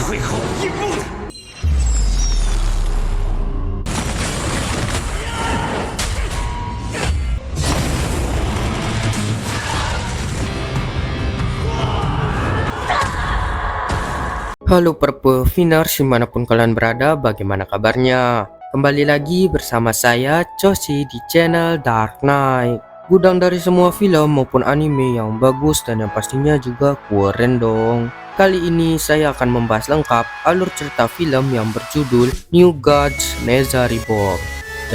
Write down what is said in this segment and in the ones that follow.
退后一步的。Halo Perpeviners dimanapun kalian berada, bagaimana kabarnya? Kembali lagi bersama saya Choshi di channel Dark Knight. Gudang dari semua film maupun anime yang bagus dan yang pastinya juga keren dong. Kali ini saya akan membahas lengkap alur cerita film yang berjudul New Gods Neza Reborn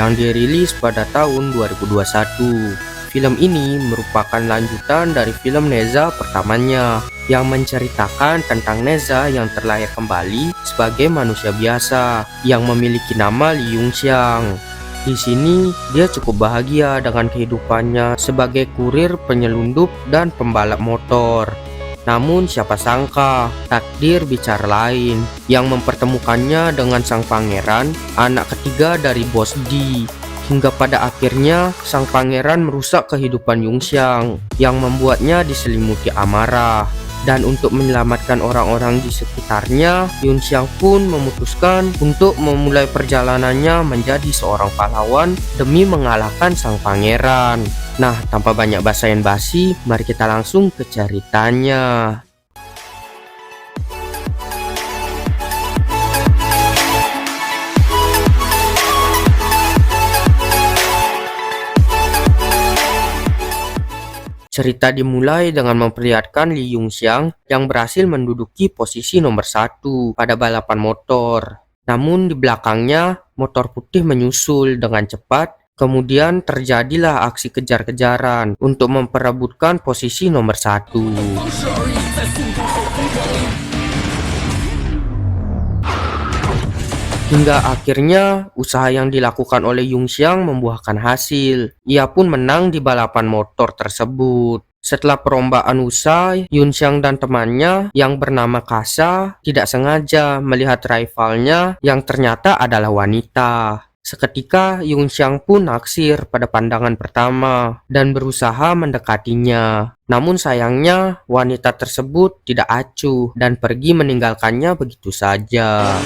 yang dirilis pada tahun 2021. Film ini merupakan lanjutan dari film Neza pertamanya yang menceritakan tentang Neza yang terlahir kembali sebagai manusia biasa yang memiliki nama Li Yunxiang. Di sini dia cukup bahagia dengan kehidupannya sebagai kurir penyelundup dan pembalap motor. Namun siapa sangka takdir bicara lain yang mempertemukannya dengan sang pangeran, anak ketiga dari bos D. Hingga pada akhirnya sang pangeran merusak kehidupan Yunxiang yang membuatnya diselimuti amarah. Dan untuk menyelamatkan orang-orang di sekitarnya, Yunxiang pun memutuskan untuk memulai perjalanannya menjadi seorang pahlawan demi mengalahkan sang pangeran. Nah, tanpa banyak basa-basi, mari kita langsung ke ceritanya. Cerita dimulai dengan memperlihatkan Li Yunxiang yang berhasil menduduki posisi nomor 1 pada balapan motor. Namun di belakangnya motor putih menyusul dengan cepat. Kemudian terjadilah aksi kejar-kejaran untuk memperebutkan posisi nomor 1. Hingga akhirnya usaha yang dilakukan oleh Yunxiang membuahkan hasil. Ia pun menang di balapan motor tersebut. Setelah perlombaan usai, Yunxiang dan temannya yang bernama Kasa tidak sengaja melihat rivalnya yang ternyata adalah wanita. Seketika Yunxiang pun naksir pada pandangan pertama dan berusaha mendekatinya. Namun sayangnya wanita tersebut tidak acuh dan pergi meninggalkannya begitu saja.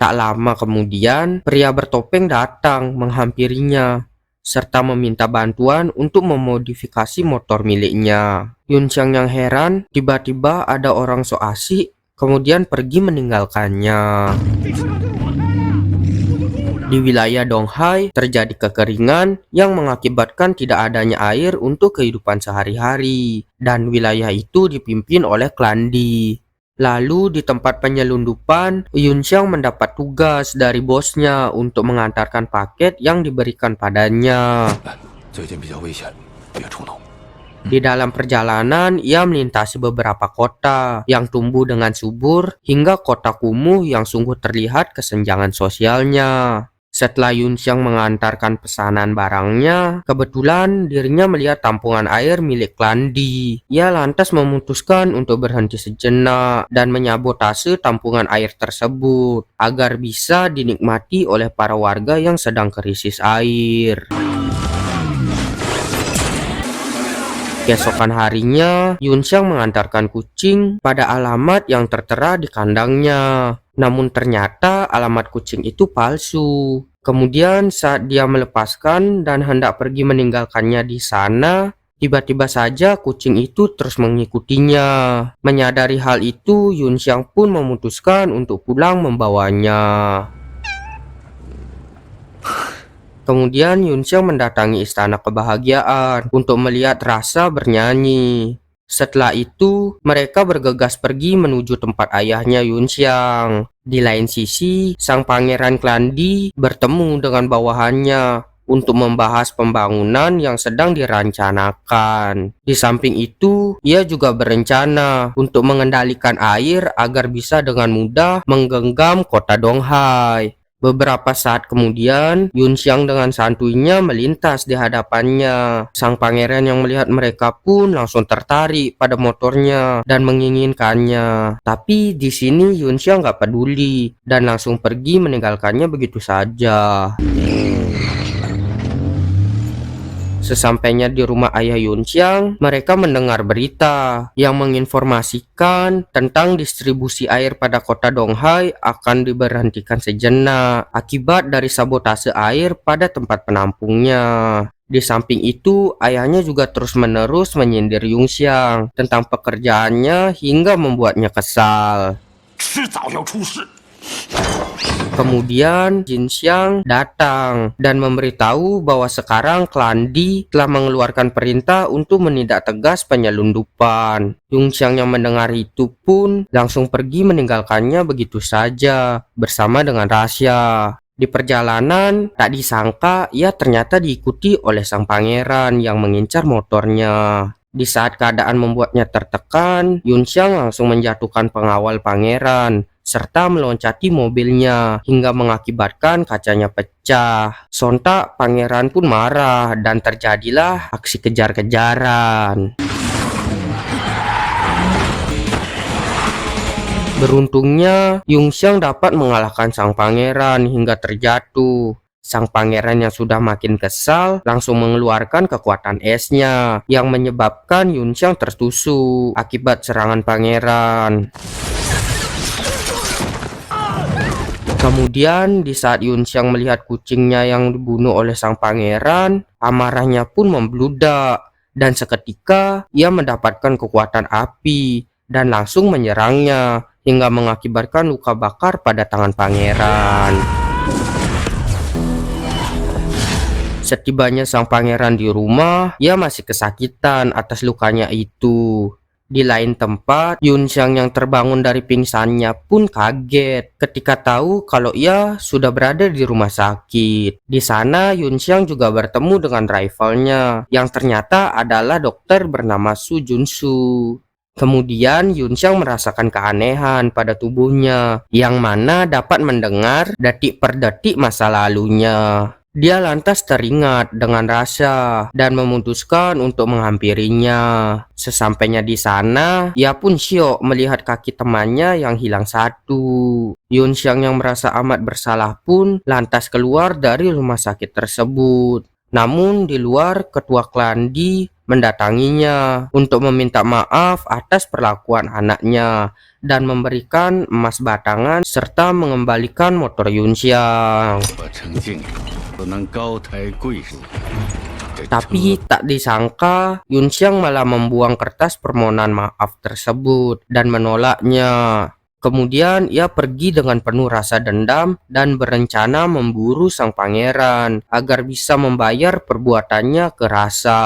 Tak lama kemudian, pria bertopeng datang menghampirinya serta meminta bantuan untuk memodifikasi motor miliknya. Yunxiang yang heran, tiba-tiba ada orang so asik kemudian pergi meninggalkannya. Di wilayah Donghai terjadi kekeringan yang mengakibatkan tidak adanya air untuk kehidupan sehari-hari, dan wilayah itu dipimpin oleh klan Di. Lalu di tempat penyelundupan, Yunxiang mendapat tugas dari bosnya untuk mengantarkan paket yang diberikan padanya. Di dalam perjalanan, ia melintasi beberapa kota yang tumbuh dengan subur hingga kota kumuh yang sungguh terlihat kesenjangan sosialnya. Setelah Yunxiang mengantarkan pesanan barangnya, kebetulan dirinya melihat tampungan air milik klan Di. Ia lantas memutuskan untuk berhenti sejenak dan menyabotase tampungan air tersebut agar bisa dinikmati oleh para warga yang sedang krisis air. Keesokan harinya, Yunxiang mengantarkan kucing pada alamat yang tertera di kandangnya. Namun ternyata alamat kucing itu palsu. Kemudian saat dia melepaskan dan hendak pergi meninggalkannya di sana, tiba-tiba saja kucing itu terus mengikutinya. Menyadari hal itu, Yunxiang pun memutuskan untuk pulang membawanya. Kemudian Yunxiang mendatangi istana kebahagiaan untuk melihat rasa bernyanyi. Setelah itu, mereka bergegas pergi menuju tempat ayahnya Yunxiang. Di lain sisi, sang pangeran klan Di bertemu dengan bawahannya untuk membahas pembangunan yang sedang dirancanakan. Di samping itu, ia juga berencana untuk mengendalikan air agar bisa dengan mudah menggenggam kota Donghai. Beberapa saat kemudian, Yunxiang dengan santuinya melintas di hadapannya. Sang pangeran yang melihat mereka pun langsung tertarik pada motornya dan menginginkannya. Tapi di sini Yunxiang gak peduli dan langsung pergi meninggalkannya begitu saja. Sesampainya di rumah ayah Yunxiang, mereka mendengar berita yang menginformasikan tentang distribusi air pada kota Donghai akan diberhentikan sejenak akibat dari sabotase air pada tempat penampungnya. Di samping itu, ayahnya juga terus-menerus menyindir Yunxiang tentang pekerjaannya hingga membuatnya kesal. Kemudian Jin Xiang datang dan memberitahu bahwa sekarang klan Di telah mengeluarkan perintah untuk menindak tegas penyelundupan. Yung Xiang yang mendengar itu pun langsung pergi meninggalkannya begitu saja bersama dengan Rasya. Di perjalanan, tak disangka ia ternyata diikuti oleh sang pangeran yang mengincar motornya. Di saat keadaan membuatnya tertekan, Yun Xiang langsung menjatuhkan pengawal pangeran serta meloncati mobilnya hingga mengakibatkan kacanya pecah. Sontak pangeran pun marah dan terjadilah aksi kejar-kejaran. Beruntungnya, Yung Xiang dapat mengalahkan sang pangeran hingga terjatuh. Sang pangeran yang sudah makin kesal langsung mengeluarkan kekuatan esnya yang menyebabkan Yun Xiang tertusuk akibat serangan pangeran. Kemudian di saat Yun Xiang melihat kucingnya yang dibunuh oleh sang pangeran, amarahnya pun membludak dan seketika ia mendapatkan kekuatan api dan langsung menyerangnya hingga mengakibatkan luka bakar pada tangan pangeran. Setibanya sang pangeran di rumah, ia masih kesakitan atas lukanya itu. Di lain tempat, Yun Xiang yang terbangun dari pingsannya pun kaget ketika tahu kalau ia sudah berada di rumah sakit. Di sana, Yun Xiang juga bertemu dengan rivalnya yang ternyata adalah dokter bernama Su Junsu. Kemudian Yun Xiang merasakan keanehan pada tubuhnya yang mana dapat mendengar detik per detik masa lalunya. Dia lantas teringat dengan rasa dan memutuskan untuk menghampirinya. Sesampainya di sana, ia pun syok melihat kaki temannya yang hilang satu. Yun Xiang yang merasa amat bersalah pun lantas keluar dari rumah sakit tersebut. Namun di luar, ketua klan Di mendatanginya untuk meminta maaf atas perlakuan anaknya dan memberikan emas batangan serta mengembalikan motor Yun Xiang. Tapi tak disangka Yun Xiang malah membuang kertas permohonan maaf tersebut dan menolaknya. Kemudian ia pergi dengan penuh rasa dendam dan berencana memburu sang pangeran agar bisa membayar perbuatannya ke Rasa.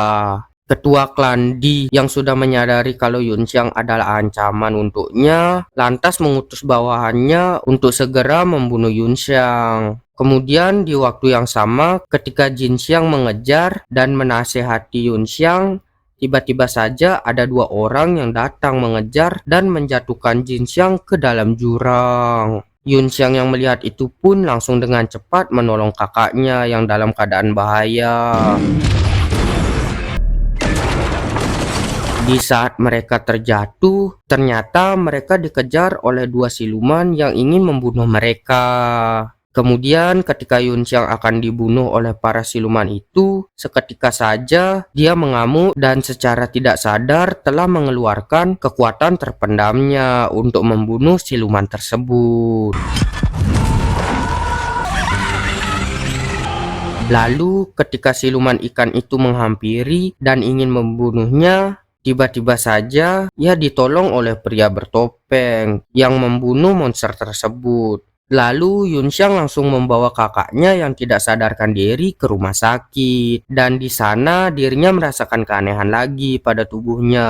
Ketua klan Di yang sudah menyadari kalau Yun Xiang adalah ancaman untuknya, lantas mengutus bawahannya untuk segera membunuh Yun Xiang. Kemudian di waktu yang sama, ketika Jin Xiang mengejar dan menasehati Yun Xiang, tiba-tiba saja ada dua orang yang datang mengejar dan menjatuhkan Jin Xiang ke dalam jurang. Yun Xiang yang melihat itu pun langsung dengan cepat menolong kakaknya yang dalam keadaan bahaya. Di saat mereka terjatuh, ternyata mereka dikejar oleh dua siluman yang ingin membunuh mereka. Kemudian ketika Yun Xiang akan dibunuh oleh para siluman itu, seketika saja dia mengamuk dan secara tidak sadar telah mengeluarkan kekuatan terpendamnya untuk membunuh siluman tersebut. Lalu ketika siluman ikan itu menghampiri dan ingin membunuhnya, tiba-tiba saja ia ditolong oleh pria bertopeng yang membunuh monster tersebut. Lalu Yun Xiang langsung membawa kakaknya yang tidak sadarkan diri ke rumah sakit dan di sana dirinya merasakan keanehan lagi pada tubuhnya.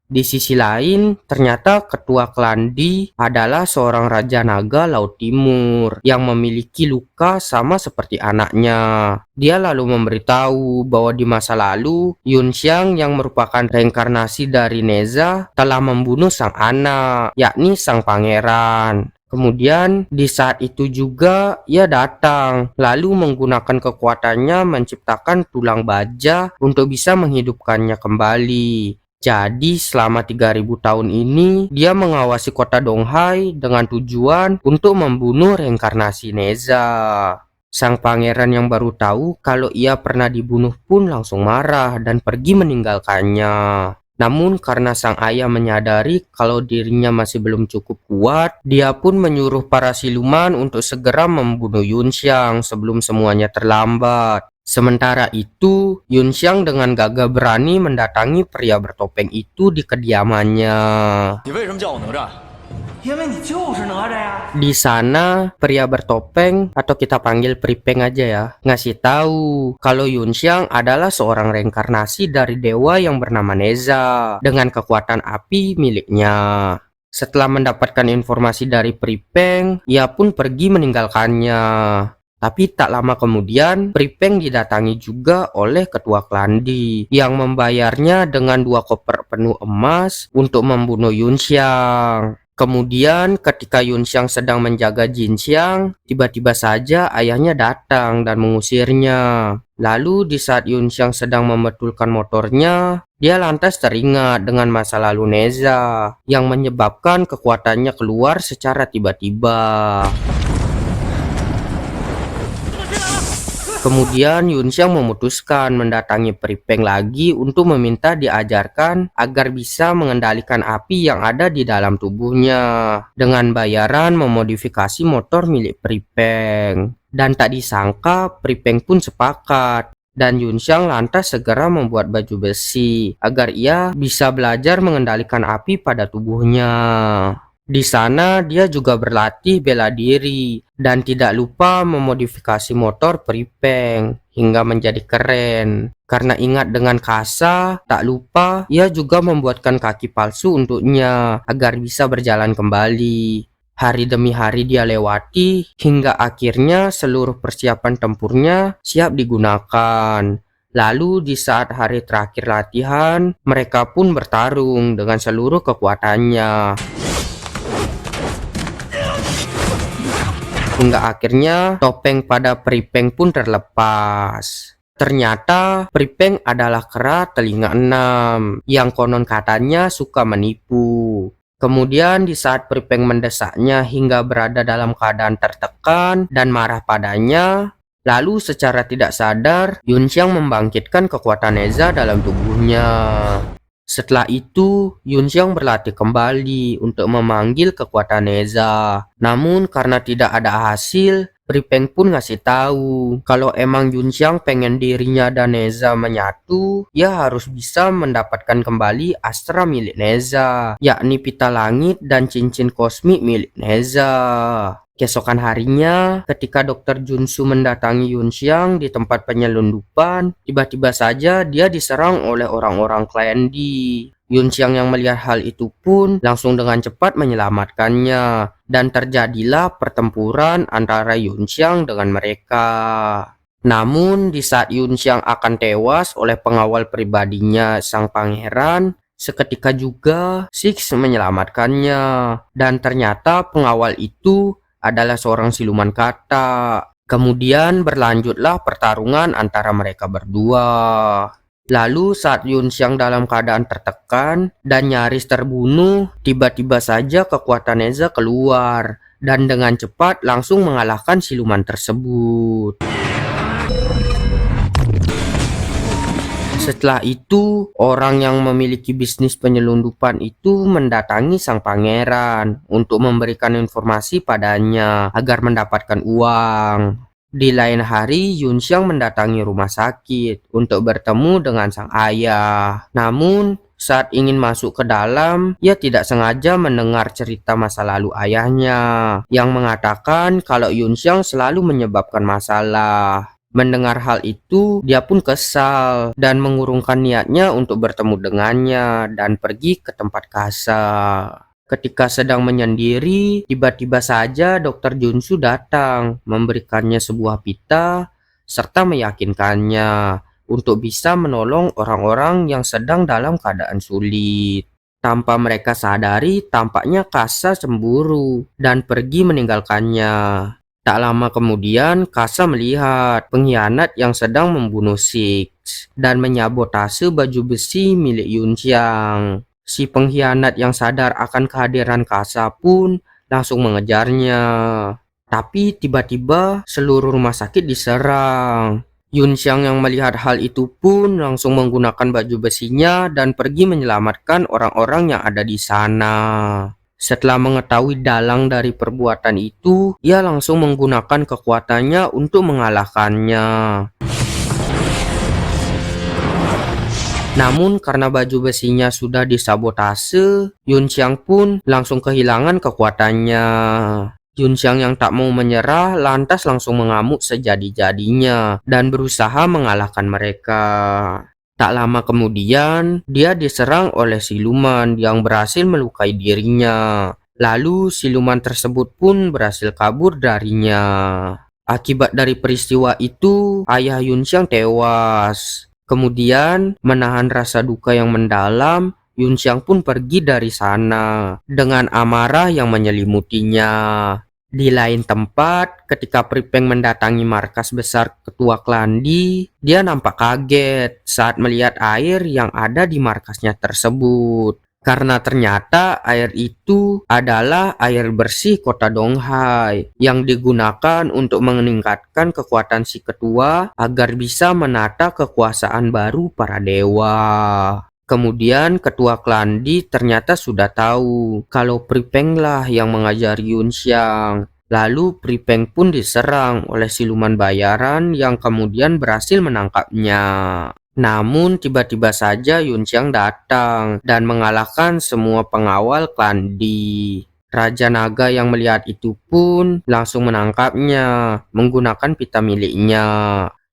Di sisi lain, ternyata ketua klan Di adalah seorang raja naga Laut Timur yang memiliki luka sama seperti anaknya. Dia lalu memberitahu bahwa di masa lalu, Yun Xiang yang merupakan reinkarnasi dari Neza telah membunuh sang anak, yakni sang pangeran. Kemudian di saat itu juga ia datang lalu menggunakan kekuatannya menciptakan tulang baja untuk bisa menghidupkannya kembali. Jadi selama 3000 tahun ini dia mengawasi kota Donghai dengan tujuan untuk membunuh reinkarnasi Neza. Sang pangeran yang baru tahu kalau ia pernah dibunuh pun langsung marah dan pergi meninggalkannya. Namun karena sang ayah menyadari kalau dirinya masih belum cukup kuat, dia pun menyuruh para siluman untuk segera membunuh Yunxiang sebelum semuanya terlambat. Sementara itu, Yunxiang dengan gagah berani mendatangi pria bertopeng itu di kediamannya. Di sana, pria bertopeng atau kita panggil Pripeng aja ya, ngasih tahu kalau Yunxiang adalah seorang reinkarnasi dari dewa yang bernama Neza dengan kekuatan api miliknya. Setelah mendapatkan informasi dari Pripeng, ia pun pergi meninggalkannya. Tapi tak lama kemudian, Pripeng didatangi juga oleh ketua Klandi yang membayarnya dengan 2 koper penuh emas untuk membunuh Yunxiang. Kemudian ketika Yunxiang sedang menjaga Jinxiang, tiba-tiba saja ayahnya datang dan mengusirnya. Lalu di saat Yunxiang sedang membetulkan motornya, dia lantas teringat dengan masa lalu Neza yang menyebabkan kekuatannya keluar secara tiba-tiba. Kemudian Yunxiang memutuskan mendatangi Pripeng lagi untuk meminta diajarkan agar bisa mengendalikan api yang ada di dalam tubuhnya dengan bayaran memodifikasi motor milik Pripeng. Dan tak disangka Pripeng pun sepakat dan Yunxiang lantas segera membuat baju besi agar ia bisa belajar mengendalikan api pada tubuhnya. Di sana dia juga berlatih bela diri dan tidak lupa memodifikasi motor Pripeng hingga menjadi keren. Karena ingat dengan Kasa, tak lupa ia juga membuatkan kaki palsu untuknya agar bisa berjalan kembali. Hari demi hari dia lewati hingga akhirnya seluruh persiapan tempurnya siap digunakan. Lalu di saat hari terakhir latihan, mereka pun bertarung dengan seluruh kekuatannya. Hingga akhirnya topeng pada Pripeng pun terlepas. Ternyata Pripeng adalah kera telinga 6 yang konon katanya suka menipu. Kemudian di saat Pripeng mendesaknya hingga berada dalam keadaan tertekan dan marah padanya, lalu secara tidak sadar Yunxiang membangkitkan kekuatan Neza dalam tubuhnya. Setelah itu, Yunxiang berlatih kembali untuk memanggil kekuatan Neza. Namun karena tidak ada hasil, Pripeng pun ngasih tahu kalau emang Yunxiang pengen dirinya dan Neza menyatu, ia harus bisa mendapatkan kembali astra milik Neza, yakni pita langit dan cincin kosmik milik Neza. Keesokan harinya, ketika Dr. Junsu mendatangi Yunxiang di tempat penyelundupan, tiba-tiba saja dia diserang oleh orang-orang Klandi. Yunxiang yang melihat hal itu pun langsung dengan cepat menyelamatkannya, dan terjadilah pertempuran antara Yunxiang dengan mereka. Namun, di saat Yunxiang akan tewas oleh pengawal pribadinya sang pangeran, seketika juga Six menyelamatkannya, dan ternyata pengawal itu adalah seorang siluman kata. Kemudian berlanjutlah pertarungan antara mereka berdua. Lalu saat Yunxiang dalam keadaan tertekan dan nyaris terbunuh, tiba-tiba saja kekuatan Neza keluar dan dengan cepat langsung mengalahkan siluman tersebut. Setelah itu, orang yang memiliki bisnis penyelundupan itu mendatangi sang pangeran untuk memberikan informasi padanya agar mendapatkan uang. Di lain hari, Yunxiang mendatangi rumah sakit untuk bertemu dengan sang ayah. Namun, saat ingin masuk ke dalam, ia tidak sengaja mendengar cerita masa lalu ayahnya yang mengatakan kalau Yunxiang selalu menyebabkan masalah. Mendengar hal itu, dia pun kesal dan mengurungkan niatnya untuk bertemu dengannya dan pergi ke tempat Kasa. Ketika sedang menyendiri, tiba-tiba saja Dr. Junsu datang, memberikannya sebuah pita, serta meyakinkannya untuk bisa menolong orang-orang yang sedang dalam keadaan sulit. Tanpa mereka sadari, tampaknya Kasa cemburu dan pergi meninggalkannya. Tak lama kemudian, Kasa melihat pengkhianat yang sedang membunuh Six dan menyabotase baju besi milik Yunxiang. Si pengkhianat yang sadar akan kehadiran Kasa pun langsung mengejarnya. Tapi tiba-tiba seluruh rumah sakit diserang. Yunxiang yang melihat hal itu pun langsung menggunakan baju besinya dan pergi menyelamatkan orang-orang yang ada di sana. Setelah mengetahui dalang dari perbuatan itu, ia langsung menggunakan kekuatannya untuk mengalahkannya. Namun karena baju besinya sudah disabotase, Yunxiang pun langsung kehilangan kekuatannya. Yunxiang yang tak mau menyerah lantas langsung mengamuk sejadi-jadinya dan berusaha mengalahkan mereka. Tak lama kemudian, dia diserang oleh siluman yang berhasil melukai dirinya. Lalu siluman tersebut pun berhasil kabur darinya. Akibat dari peristiwa itu, ayah Yunxiang tewas. Kemudian, menahan rasa duka yang mendalam, Yunxiang pun pergi dari sana dengan amarah yang menyelimutinya. Di lain tempat, ketika Pripeng mendatangi markas besar ketua Klandi, dia nampak kaget saat melihat air yang ada di markasnya tersebut. Karena ternyata air itu adalah air bersih kota Donghai yang digunakan untuk meningkatkan kekuatan si ketua agar bisa menata kekuasaan baru para dewa. Kemudian ketua Klandi ternyata sudah tahu kalau Pripeng lah yang mengajari Yunxiang. Lalu Pripeng pun diserang oleh siluman bayaran yang kemudian berhasil menangkapnya. Namun tiba-tiba saja Yunxiang datang dan mengalahkan semua pengawal Klandi. Raja Naga yang melihat itu pun langsung menangkapnya menggunakan pita miliknya.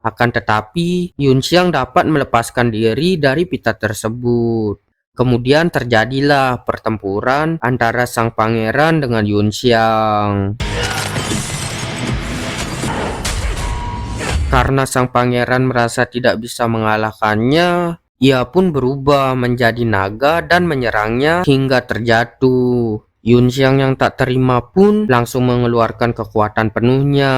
Akan tetapi, Yunxiang dapat melepaskan diri dari pita tersebut. Kemudian terjadilah pertempuran antara sang pangeran dengan Yunxiang. Karena sang pangeran merasa tidak bisa mengalahkannya, ia pun berubah menjadi naga dan menyerangnya hingga terjatuh. Yunxiang yang tak terima pun langsung mengeluarkan kekuatan penuhnya.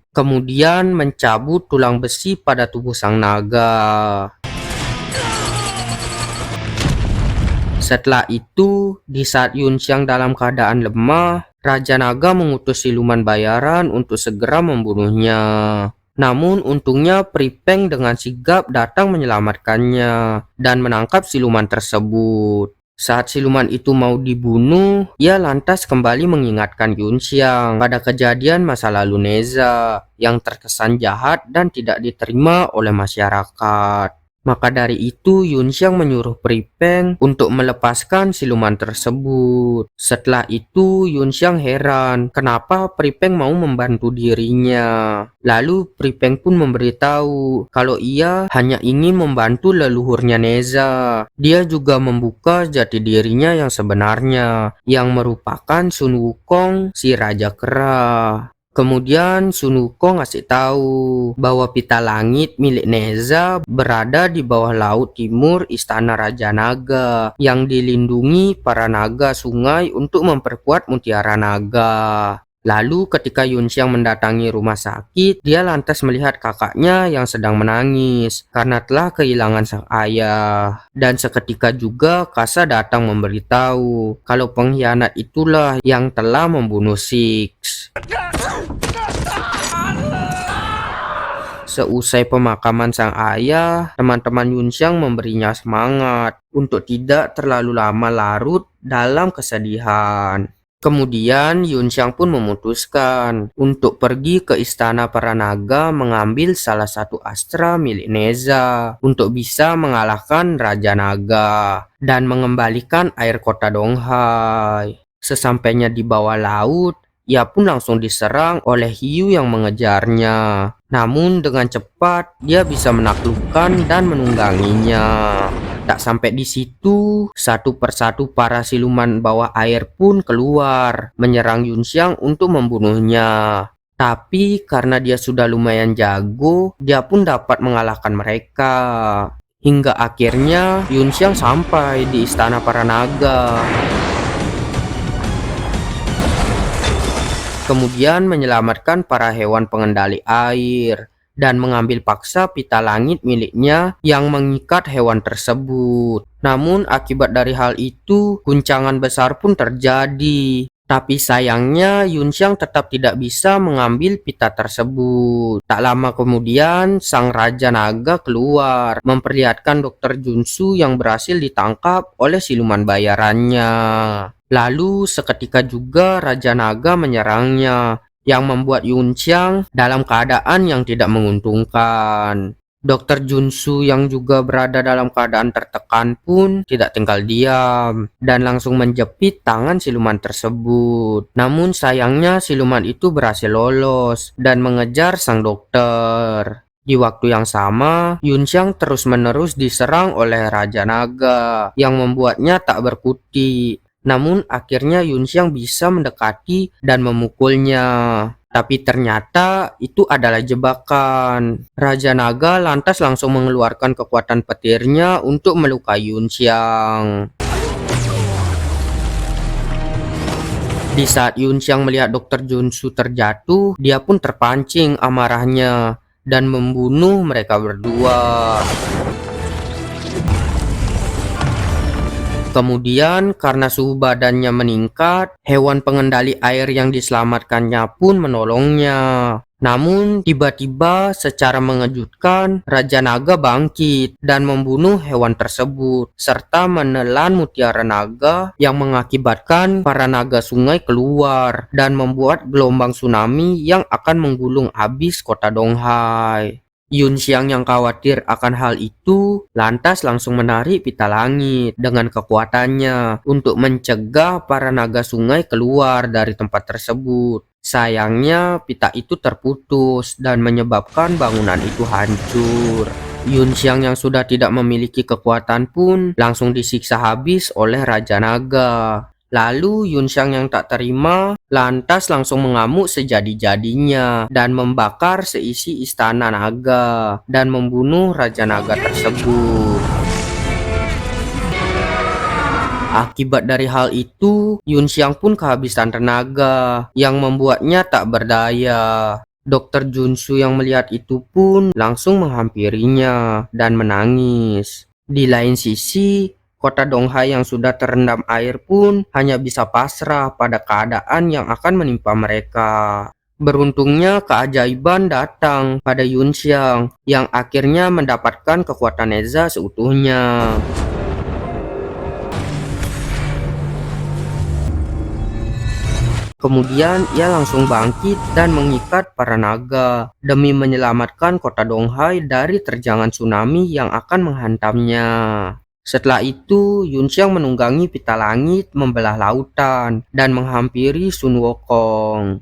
Kemudian mencabut tulang besi pada tubuh sang naga. Setelah itu, di saat Yunxiang dalam keadaan lemah, Raja Naga mengutus siluman bayaran untuk segera membunuhnya. Namun untungnya Pripeng dengan sigap datang menyelamatkannya dan menangkap siluman tersebut. Saat siluman itu mau dibunuh, ia lantas kembali mengingatkan Yunxiang pada kejadian masa lalu Neza yang terkesan jahat dan tidak diterima oleh masyarakat. Maka dari itu Yunxiang menyuruh Pripeng untuk melepaskan siluman tersebut. Setelah itu Yunxiang heran kenapa Pripeng mau membantu dirinya. Lalu Pripeng pun memberitahu kalau ia hanya ingin membantu leluhurnya Neza. Dia juga membuka jati dirinya yang sebenarnya, yang merupakan Sun Wukong, si Raja Kera. Kemudian Sun Wukong ngasih tahu bahwa pita langit milik Neza berada di bawah laut timur istana Raja Naga yang dilindungi para naga sungai untuk memperkuat mutiara naga. Lalu ketika Yunxiang mendatangi rumah sakit, dia lantas melihat kakaknya yang sedang menangis karena telah kehilangan sang ayah. Dan seketika juga Kasa datang memberitahu kalau pengkhianat itulah yang telah membunuh Six. Seusai pemakaman sang ayah, teman-teman Yunxiang memberinya semangat untuk tidak terlalu lama larut dalam kesedihan. Kemudian Yunxiang pun memutuskan untuk pergi ke istana para naga mengambil salah satu astra milik Neza untuk bisa mengalahkan Raja Naga dan mengembalikan air kota Donghai. Sesampainya di bawah laut, ia pun langsung diserang oleh hiu yang mengejarnya. Namun dengan cepat dia bisa menaklukkan dan menungganginya. Tak sampai di situ, satu persatu para siluman bawah air pun keluar menyerang Yunxiang untuk membunuhnya. Tapi karena dia sudah lumayan jago, dia pun dapat mengalahkan mereka. Hingga akhirnya Yunxiang sampai di istana para naga. Kemudian menyelamatkan para hewan pengendali air dan mengambil paksa pita langit miliknya yang mengikat hewan tersebut. Namun akibat dari hal itu, guncangan besar pun terjadi. Tapi sayangnya Yunxiang tetap tidak bisa mengambil pita tersebut. Tak lama kemudian sang Raja Naga keluar memperlihatkan Dokter Junsu yang berhasil ditangkap oleh siluman bayarannya. Lalu seketika juga Raja Naga menyerangnya yang membuat Yunxiang dalam keadaan yang tidak menguntungkan. Dokter Junsu yang juga berada dalam keadaan tertekan pun tidak tinggal diam dan langsung menjepit tangan siluman tersebut. Namun sayangnya siluman itu berhasil lolos dan mengejar sang dokter. Di waktu yang sama, Yunxiang terus-menerus diserang oleh Raja Naga yang membuatnya tak berkutik. Namun akhirnya Yunxiang bisa mendekati dan memukulnya. Tapi ternyata itu adalah jebakan. Raja Naga lantas langsung mengeluarkan kekuatan petirnya untuk melukai Yunxiang. Di saat Yunxiang melihat Dokter Junsu terjatuh, dia pun terpancing amarahnya dan membunuh mereka berdua. Kemudian karena suhu badannya meningkat, hewan pengendali air yang diselamatkannya pun menolongnya. Namun tiba-tiba secara mengejutkan Raja Naga bangkit dan membunuh hewan tersebut serta menelan mutiara naga yang mengakibatkan para naga sungai keluar dan membuat gelombang tsunami yang akan menggulung habis kota Donghai. Yunxiang yang khawatir akan hal itu lantas langsung menarik pita langit dengan kekuatannya untuk mencegah para naga sungai keluar dari tempat tersebut. Sayangnya pita itu terputus dan menyebabkan bangunan itu hancur. Yunxiang yang sudah tidak memiliki kekuatan pun langsung disiksa habis oleh Raja Naga. Lalu Yunxiang yang tak terima lantas langsung mengamuk sejadi-jadinya dan membakar seisi istana naga dan membunuh Raja Naga tersebut. Akibat dari hal itu, Yunxiang pun kehabisan tenaga yang membuatnya tak berdaya. Dokter Junsu yang melihat itu pun langsung menghampirinya dan menangis. Di lain sisi, kota Donghai yang sudah terendam air pun hanya bisa pasrah pada keadaan yang akan menimpa mereka. Beruntungnya keajaiban datang pada Yunxiang yang akhirnya mendapatkan kekuatan Eza seutuhnya. Kemudian ia langsung bangkit dan mengikat para naga demi menyelamatkan kota Donghai dari terjangan tsunami yang akan menghantamnya. Setelah itu, Yunxiang menunggangi pita langit membelah lautan dan menghampiri Sun Wukong.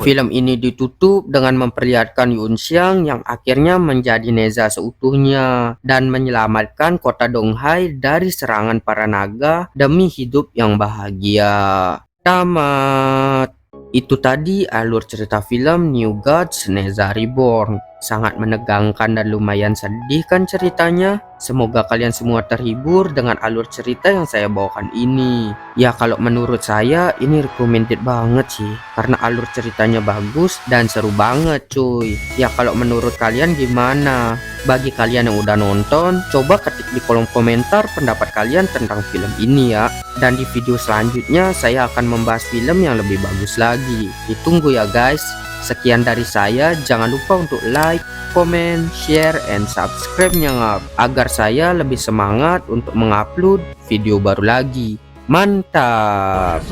Film ini ditutup dengan memperlihatkan Yunxiang yang akhirnya menjadi Neza seutuhnya dan menyelamatkan kota Donghai dari serangan para naga demi hidup yang bahagia. Tamat. Itu tadi alur cerita film New Gods Neza Reborn. Sangat menegangkan dan lumayan sedih kan ceritanya. Semoga kalian semua terhibur dengan alur cerita yang saya bawakan ini. Ya kalau menurut saya ini recommended banget sih, karena alur ceritanya bagus dan seru banget cuy. Ya kalau menurut kalian gimana? Bagi kalian yang udah nonton, coba ketik di kolom komentar pendapat kalian tentang film ini ya. Dan di video selanjutnya saya akan membahas film yang lebih bagus lagi. Ditunggu ya guys. Sekian dari saya, jangan lupa untuk like, komen, share, and subscribe-nya agar saya lebih semangat untuk mengupload video baru lagi. Mantap!